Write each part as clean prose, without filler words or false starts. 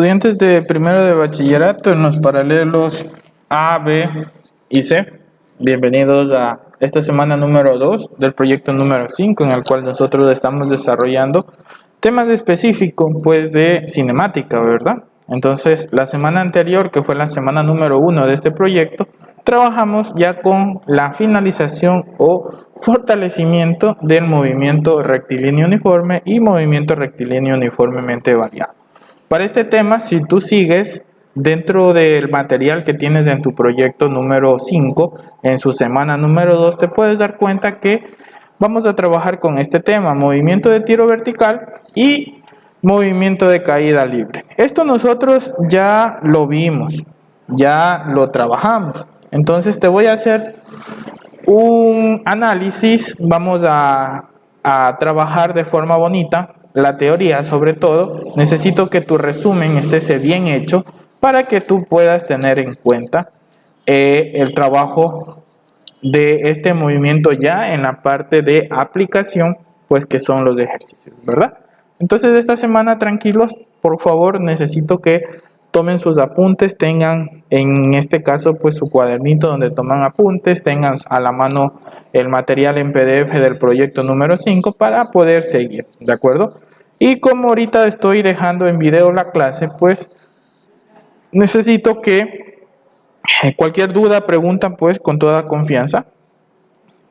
Estudiantes de primero de bachillerato en los paralelos A, B y C, bienvenidos a esta semana número 2 del proyecto número 5, en el cual nosotros estamos desarrollando temas específicos pues de cinemática, ¿verdad? Entonces, la semana anterior, que fue la semana número 1 de este proyecto, trabajamos ya con la finalización o fortalecimiento del movimiento rectilíneo uniforme y movimiento rectilíneo uniformemente variado. Para este tema, si tú sigues dentro del material que tienes en tu proyecto número 5, en su semana número 2, te puedes dar cuenta que vamos a trabajar con este tema, movimiento de tiro vertical y movimiento de caída libre. Esto nosotros ya lo vimos, ya lo trabajamos. Entonces te voy a hacer un análisis, vamos a trabajar de forma bonita la teoría. Sobre todo, necesito que tu resumen esté bien hecho para que tú puedas tener en cuenta el trabajo de este movimiento ya en la parte de aplicación, pues que son los ejercicios, ¿verdad? Entonces esta semana, tranquilos, por favor, necesito que tomen sus apuntes, tengan en este caso pues su cuadernito donde toman apuntes, tengan a la mano el material en PDF del proyecto número 5 para poder seguir, ¿de acuerdo? Y como ahorita estoy dejando en video la clase, pues necesito que cualquier duda, pregunta, pues con toda confianza,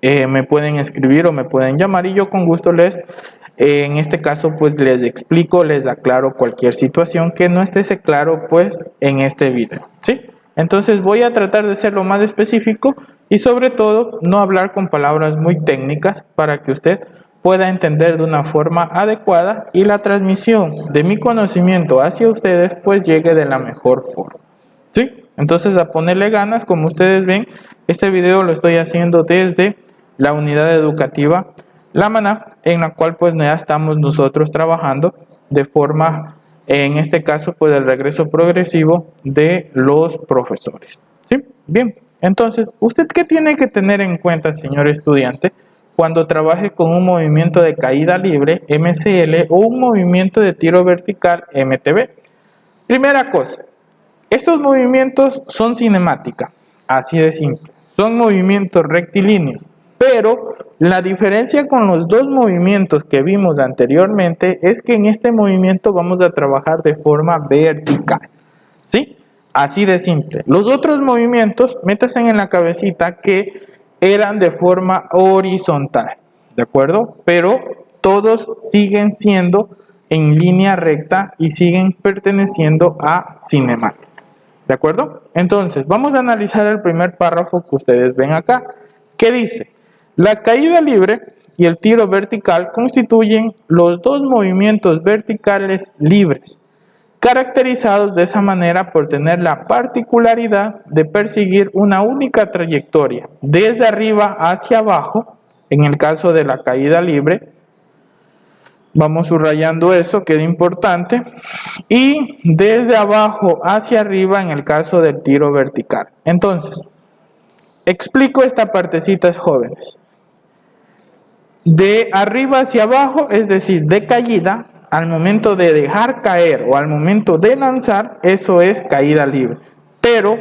me pueden escribir o me pueden llamar y yo con gusto en este caso pues les explico, les aclaro cualquier situación que no esté claro pues en este video, ¿sí? Entonces voy a tratar de ser lo más específico y sobre todo no hablar con palabras muy técnicas para que usted pueda entender de una forma adecuada y la transmisión de mi conocimiento hacia ustedes pues llegue de la mejor forma, ¿sí? Entonces a ponerle ganas. Como ustedes ven, este video lo estoy haciendo desde la unidad educativa La Maná, en la cual pues ya estamos nosotros trabajando de forma, en este caso pues el regreso progresivo de los profesores, ¿sí? Bien, entonces, ¿usted qué tiene que tener en cuenta, señor estudiante, cuando trabaje con un movimiento de caída libre, MCL, o un movimiento de tiro vertical, MTB? Primera cosa, estos movimientos son cinemática, así de simple, son movimientos rectilíneos, pero la diferencia con los dos movimientos que vimos anteriormente es que en este movimiento vamos a trabajar de forma vertical, ¿sí? Así de simple. Los otros movimientos, métanse en la cabecita que eran de forma horizontal, ¿de acuerdo? Pero todos siguen siendo en línea recta y siguen perteneciendo a cinemática. ¿De acuerdo? Entonces, vamos a analizar el primer párrafo que ustedes ven acá. ¿Qué dice? La caída libre y el tiro vertical constituyen los dos movimientos verticales libres, caracterizados de esa manera por tener la particularidad de perseguir una única trayectoria, desde arriba hacia abajo, en el caso de la caída libre. Vamos subrayando eso, que es importante. Y desde abajo hacia arriba en el caso del tiro vertical. Entonces, explico esta partecita, jóvenes. De arriba hacia abajo, es decir, de caída, al momento de dejar caer o al momento de lanzar, eso es caída libre. Pero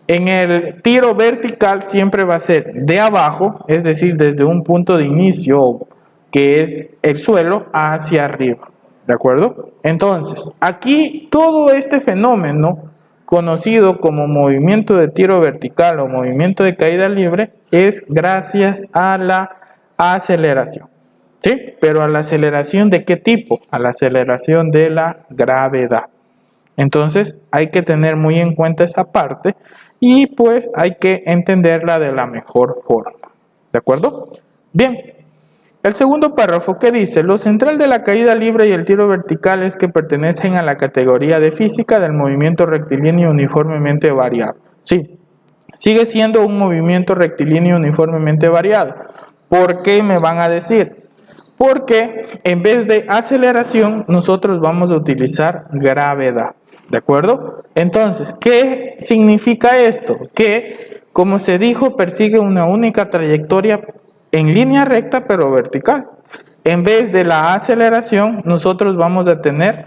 en el tiro vertical siempre va a ser de abajo, es decir, desde un punto de inicio que es el suelo hacia arriba, ¿de acuerdo? Entonces, aquí todo este fenómeno conocido como movimiento de tiro vertical o movimiento de caída libre es gracias a la aceleración, ¿sí? Pero a la aceleración ¿de qué tipo? A la aceleración de la gravedad. Entonces, hay que tener muy en cuenta esa parte y pues hay que entenderla de la mejor forma, ¿de acuerdo? Bien. El segundo párrafo, ¿qué dice? Lo central de la caída libre y el tiro vertical es que pertenecen a la categoría de física del movimiento rectilíneo uniformemente variado. Sí, sigue siendo un movimiento rectilíneo uniformemente variado. ¿Por qué me van a decir? Porque en vez de aceleración, nosotros vamos a utilizar gravedad, ¿de acuerdo? Entonces, ¿qué significa esto? Que, como se dijo, persigue una única trayectoria en línea recta pero vertical. En vez de la aceleración, nosotros vamos a tener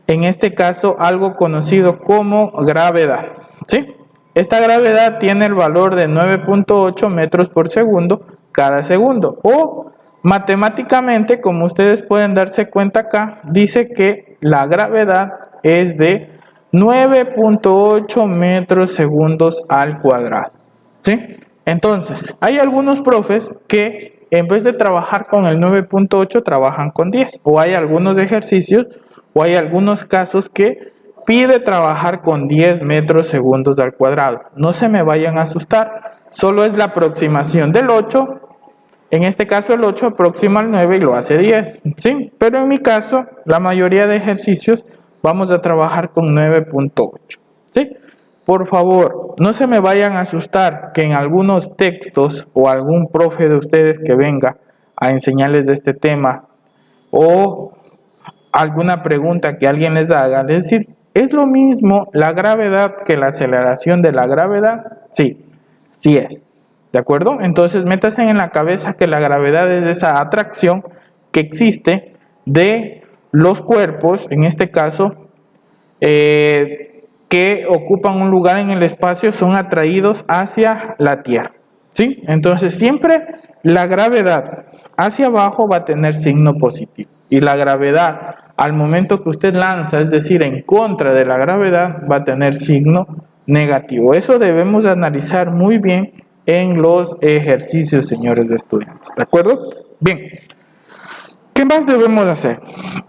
en este caso algo conocido como gravedad, ¿sí? Esta gravedad tiene el valor de 9.8 metros por segundo cada segundo, o matemáticamente, como ustedes pueden darse cuenta acá, dice que la gravedad es de 9.8 metros segundos al cuadrado, ¿sí? Entonces, hay algunos profes que en vez de trabajar con el 9.8 trabajan con 10, o hay algunos ejercicios o hay algunos casos que pide trabajar con 10 metros segundos al cuadrado. No se me vayan a asustar, solo es la aproximación del 8, en este caso el 8 aproxima al 9 y lo hace 10, ¿sí? Pero en mi caso, la mayoría de ejercicios vamos a trabajar con 9.8, ¿sí? Por favor, no se me vayan a asustar que en algunos textos o algún profe de ustedes que venga a enseñarles de este tema o alguna pregunta que alguien les haga, es decir, ¿es lo mismo la gravedad que la aceleración de la gravedad? Sí, sí es. ¿De acuerdo? Entonces, métanse en la cabeza que la gravedad es esa atracción que existe de los cuerpos, en este caso, que ocupan un lugar en el espacio, son atraídos hacia la Tierra, ¿sí? Entonces, siempre la gravedad hacia abajo va a tener signo positivo. Y la gravedad, al momento que usted lanza, es decir, en contra de la gravedad, va a tener signo negativo. Eso debemos analizar muy bien en los ejercicios, señores de estudiantes. ¿De acuerdo? Bien. ¿Qué más debemos hacer?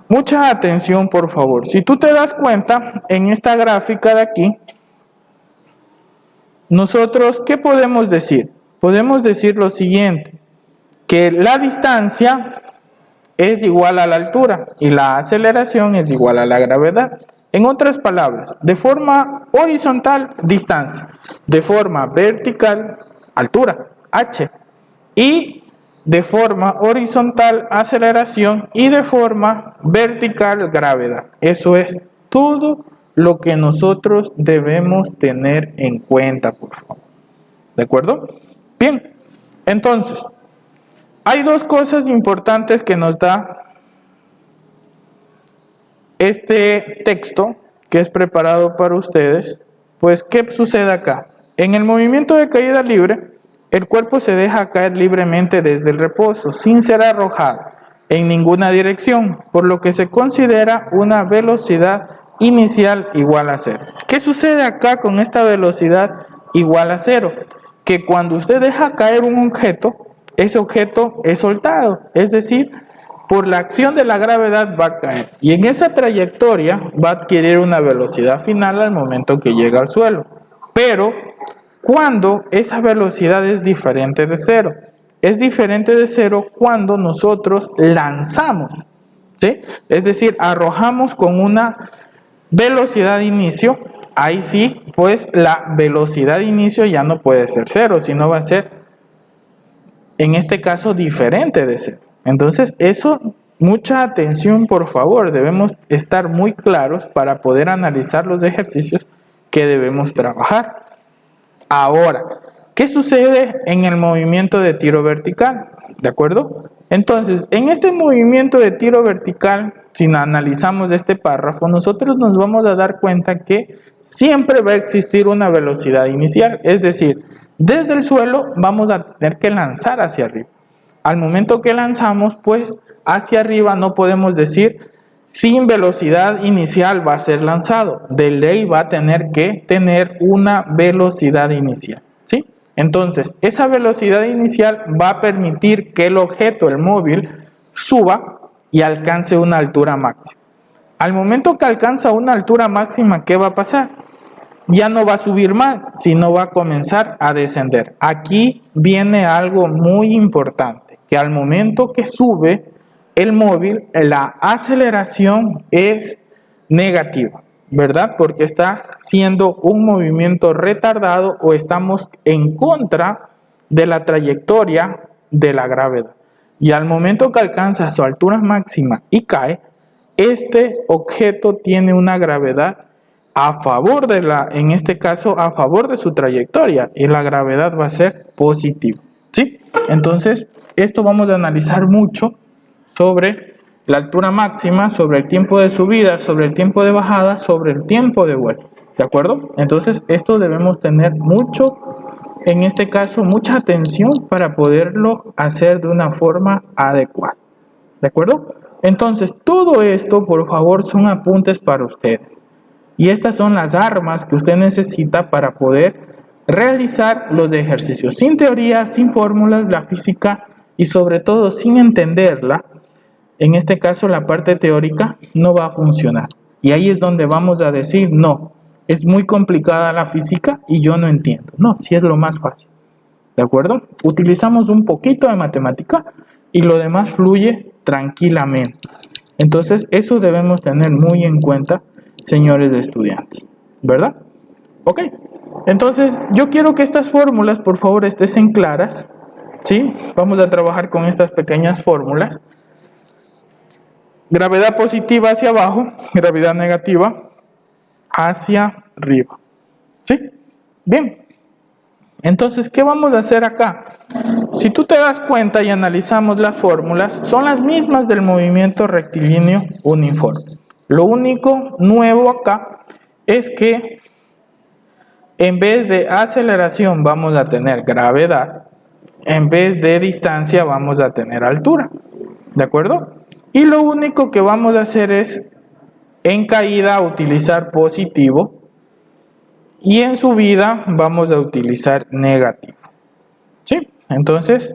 Mucha atención, por favor. Si tú te das cuenta, en esta gráfica de aquí, nosotros, ¿qué podemos decir? Podemos decir lo siguiente, que la distancia es igual a la altura y la aceleración es igual a la gravedad. En otras palabras, de forma horizontal, distancia, de forma vertical, altura, h, y de forma horizontal, aceleración, y de forma vertical, gravedad. Eso es todo lo que nosotros debemos tener en cuenta, por favor. ¿De acuerdo? Bien, entonces, hay dos cosas importantes que nos da este texto que es preparado para ustedes. Pues, ¿qué sucede acá? En el movimiento de caída libre, el cuerpo se deja caer libremente desde el reposo, sin ser arrojado en ninguna dirección, por lo que se considera una velocidad inicial igual a cero. ¿Qué sucede acá con esta velocidad igual a cero? Que cuando usted deja caer un objeto, ese objeto es soltado, es decir, por la acción de la gravedad va a caer. Y en esa trayectoria va a adquirir una velocidad final al momento que llega al suelo. Pero cuando esa velocidad es diferente de cero. Es diferente de cero cuando nosotros lanzamos, ¿sí? Es decir, arrojamos con una velocidad de inicio. Ahí sí, pues la velocidad de inicio ya no puede ser cero, sino va a ser, en este caso, diferente de cero. Entonces, eso, mucha atención, por favor. Debemos estar muy claros para poder analizar los ejercicios que debemos trabajar. Ahora, ¿qué sucede en el movimiento de tiro vertical? ¿De acuerdo? Entonces, en este movimiento de tiro vertical, si analizamos este párrafo, nosotros nos vamos a dar cuenta que siempre va a existir una velocidad inicial. Es decir, desde el suelo vamos a tener que lanzar hacia arriba. Al momento que lanzamos, pues, hacia arriba no podemos decir sin velocidad inicial va a ser lanzado. De ley va a tener que tener una velocidad inicial, ¿sí? Entonces, esa velocidad inicial va a permitir que el objeto, el móvil, suba y alcance una altura máxima. Al momento que alcanza una altura máxima, ¿qué va a pasar? Ya no va a subir más, sino va a comenzar a descender. Aquí viene algo muy importante, que al momento que sube el móvil, la aceleración es negativa, ¿verdad? Porque está siendo un movimiento retardado o estamos en contra de la trayectoria de la gravedad. Y al momento que alcanza su altura máxima y cae, este objeto tiene una gravedad a favor de en este caso, a favor de su trayectoria, y la gravedad va a ser positiva, ¿sí? Entonces, esto vamos a analizar mucho sobre la altura máxima sobre el tiempo de subida, sobre el tiempo de bajada, sobre el tiempo de vuelo. ¿De acuerdo? Entonces, esto debemos tener mucho, en este caso, mucha atención para poderlo hacer de una forma adecuada. ¿De acuerdo? Entonces, todo esto, por favor, son apuntes para ustedes. Y estas son las armas que usted necesita para poder realizar los ejercicios. Sin teoría, sin fórmulas, la física y sobre todo sin entenderla, en este caso la parte teórica no va a funcionar. Y ahí es donde vamos a decir, no, es muy complicada la física y yo no entiendo. No, sí es lo más fácil. ¿De acuerdo? Utilizamos un poquito de matemática y lo demás fluye tranquilamente. Entonces, eso debemos tener muy en cuenta, señores estudiantes, ¿verdad? Ok, entonces yo quiero que estas fórmulas, por favor, estén claras, ¿sí? Vamos a trabajar con estas pequeñas fórmulas. Gravedad positiva hacia abajo, gravedad negativa hacia arriba, ¿sí? Bien. Entonces, ¿qué vamos a hacer acá? Si tú te das cuenta y analizamos las fórmulas, son las mismas del movimiento rectilíneo uniforme. Lo único nuevo acá es que en vez de aceleración vamos a tener gravedad, en vez de distancia vamos a tener altura. ¿De acuerdo? Y lo único que vamos a hacer es en caída utilizar positivo y en subida vamos a utilizar negativo. ¿Sí? Entonces,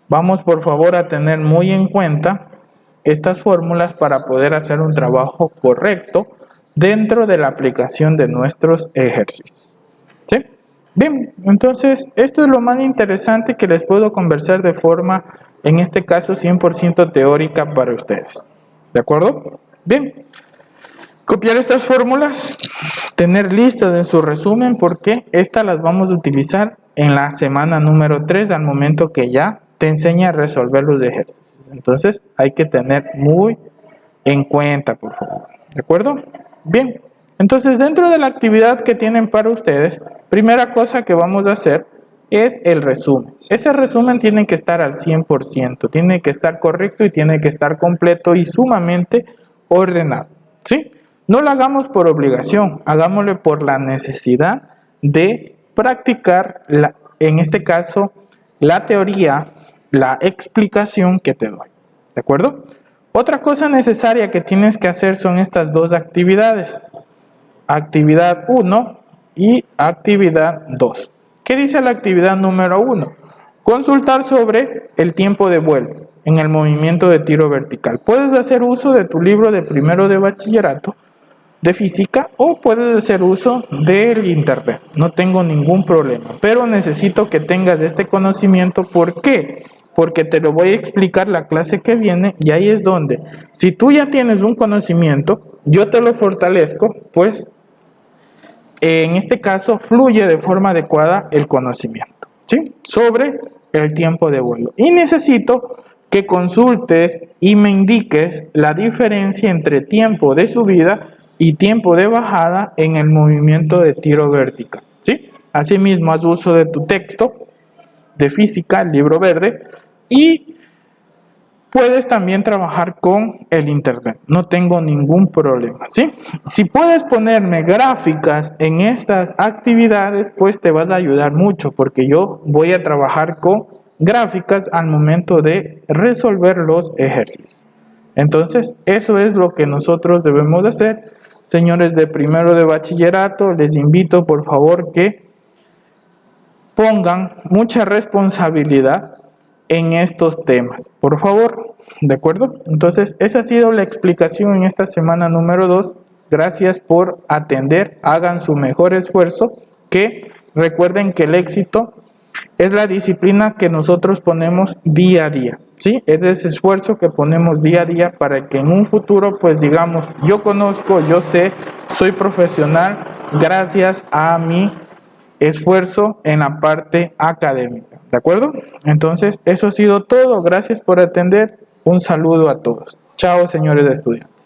vamos por favor a tener muy en cuenta estas fórmulas para poder hacer un trabajo correcto dentro de la aplicación de nuestros ejercicios. ¿Sí? Bien, entonces esto es lo más interesante que les puedo conversar de forma, en este caso 100% teórica para ustedes. ¿De acuerdo? Bien. Copiar estas fórmulas, tener listas en su resumen porque estas las vamos a utilizar en la semana número 3 al momento que ya te enseña a resolver los ejercicios. Entonces hay que tener muy en cuenta, por favor. ¿De acuerdo? Bien. Entonces dentro de la actividad que tienen para ustedes, primera cosa que vamos a hacer es el resumen. Ese resumen tiene que estar al 100%, tiene que estar correcto y tiene que estar completo y sumamente ordenado. ¿Sí? No lo hagamos por obligación, hagámoslo por la necesidad de practicar, en este caso, la teoría, la explicación que te doy. ¿De acuerdo? Otra cosa necesaria que tienes que hacer son estas dos actividades. Actividad 1 y actividad 2. ¿Qué dice la actividad número 1? Consultar sobre el tiempo de vuelo en el movimiento de tiro vertical. Puedes hacer uso de tu libro de primero de bachillerato de física o puedes hacer uso del internet, no tengo ningún problema, pero necesito que tengas este conocimiento. ¿Por qué? Porque te lo voy a explicar la clase que viene y ahí es donde, si tú ya tienes un conocimiento, yo te lo fortalezco, pues en este caso fluye de forma adecuada el conocimiento, ¿sí? Sobre el tiempo de vuelo. Y necesito que consultes y me indiques la diferencia entre tiempo de subida y tiempo de bajada en el movimiento de tiro vertical, ¿sí? Asimismo, haz uso de tu texto de física, el libro verde, y puedes también trabajar con el internet, no tengo ningún problema, ¿sí? Si puedes ponerme gráficas en estas actividades, pues te vas a ayudar mucho, porque yo voy a trabajar con gráficas al momento de resolver los ejercicios. Entonces, eso es lo que nosotros debemos de hacer. Señores de primero de bachillerato, les invito por favor que pongan mucha responsabilidad en estos temas, por favor, ¿de acuerdo? Entonces, esa ha sido la explicación en esta semana número 2. Gracias por atender, hagan su mejor esfuerzo, que recuerden que el éxito es la disciplina que nosotros ponemos día a día, ¿sí? Es ese esfuerzo que ponemos día a día para que en un futuro, pues digamos, yo conozco, yo sé, soy profesional gracias a mi esfuerzo en la parte académica, ¿de acuerdo? Entonces, eso ha sido todo. Gracias por atender. Un saludo a todos. Chao, señores estudiantes.